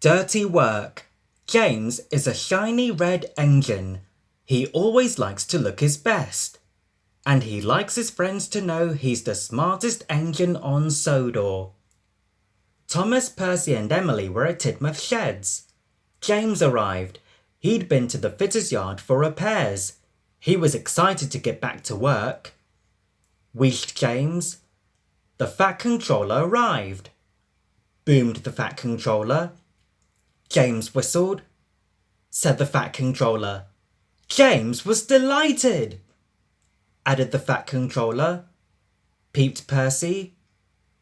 Dirty work. James is a shiny red engine. He always likes to look his best. And he likes his friends to know he's the smartest engine on Sodor. Thomas, Percy and Emily were at Tidmouth Sheds. James arrived. He'd been to the fitter's yard for repairs. He was excited to get back to work. Wheezed James. The Fat Controller arrived. Boomed the Fat Controller. James whistled. Said the Fat Controller. James was delighted. Added the Fat Controller. Peeped Percy.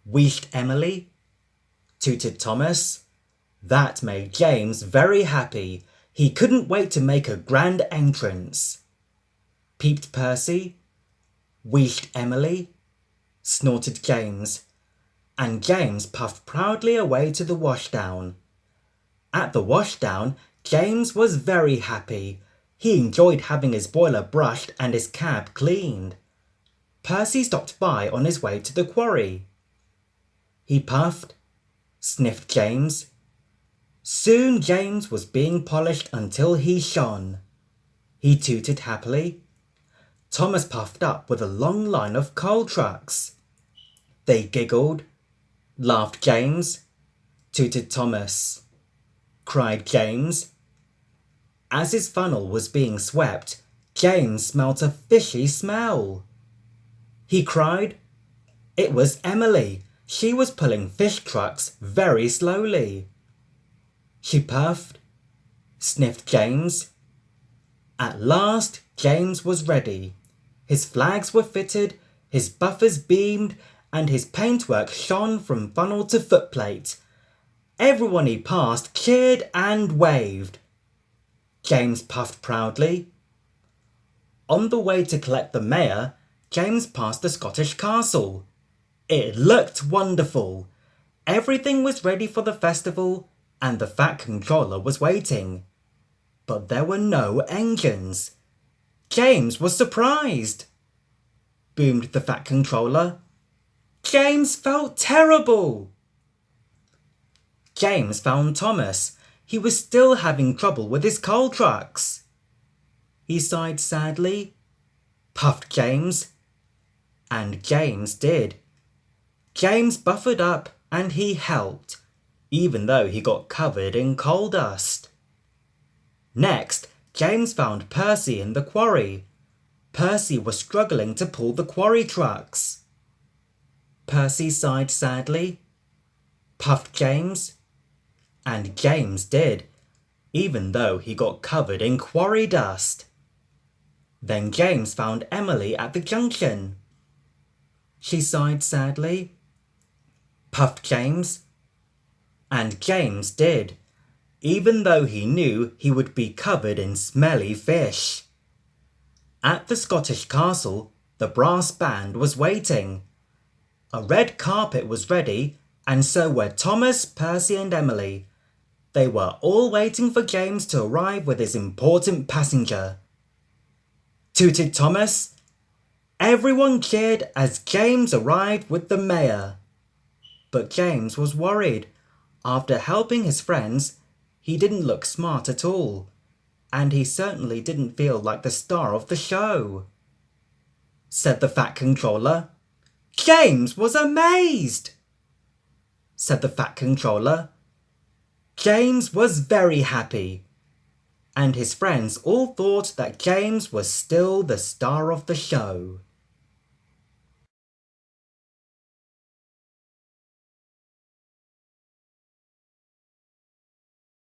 Wheezed Emily. Tooted Thomas. That made James very happy. He couldn't wait to make a grand entrance. Peeped Percy. Wheezed Emily. Snorted James. And James puffed proudly away to the washdown. At the washdown, James was very happy. He enjoyed having his boiler brushed and his cab cleaned. Percy stopped by on his way to the quarry. He puffed, sniffed James. Soon James was being polished until he shone. He tooted happily. Thomas puffed up with a long line of coal trucks. They giggled. Laughed James. Tooted Thomas. Cried James. As his funnel was being swept, James smelt a fishy smell. He cried. It was Emily. She was pulling fish trucks very slowly. She puffed, sniffed James. At last, James was ready. His flags were fitted, his buffers beamed, and his paintwork shone from funnel to footplate. Everyone he passed cheered and waved. James puffed proudly. On the way to collect the mayor, James passed the Scottish castle. It looked wonderful. Everything was ready for the festival, and the Fat Controller was waiting. But there were no engines. James was surprised. Boomed the Fat Controller. James felt terrible. James found Thomas. He was still having trouble with his coal trucks. He sighed sadly. Puffed James. And James did. James buffered up and he helped, even though he got covered in coal dust. Next, James found Percy in the quarry. Percy was struggling to pull the quarry trucks. Percy sighed sadly. Puffed James. And James did, even though he got covered in quarry dust. Then James found Emily at the junction. She sighed sadly. Puffed James. And James did, even though he knew he would be covered in smelly fish. At the Scottish castle, the brass band was waiting. A red carpet was ready, and so were Thomas, Percy and Emily. They were all waiting for James to arrive with his important passenger. Tooted Thomas. Everyone cheered as James arrived with the mayor. But James was worried. After helping his friends, he didn't look smart at all. And he certainly didn't feel like the star of the show. Said the Fat Controller. James was amazed. Said the Fat Controller. James was very happy. And his friends all thought that James was still the star of the show.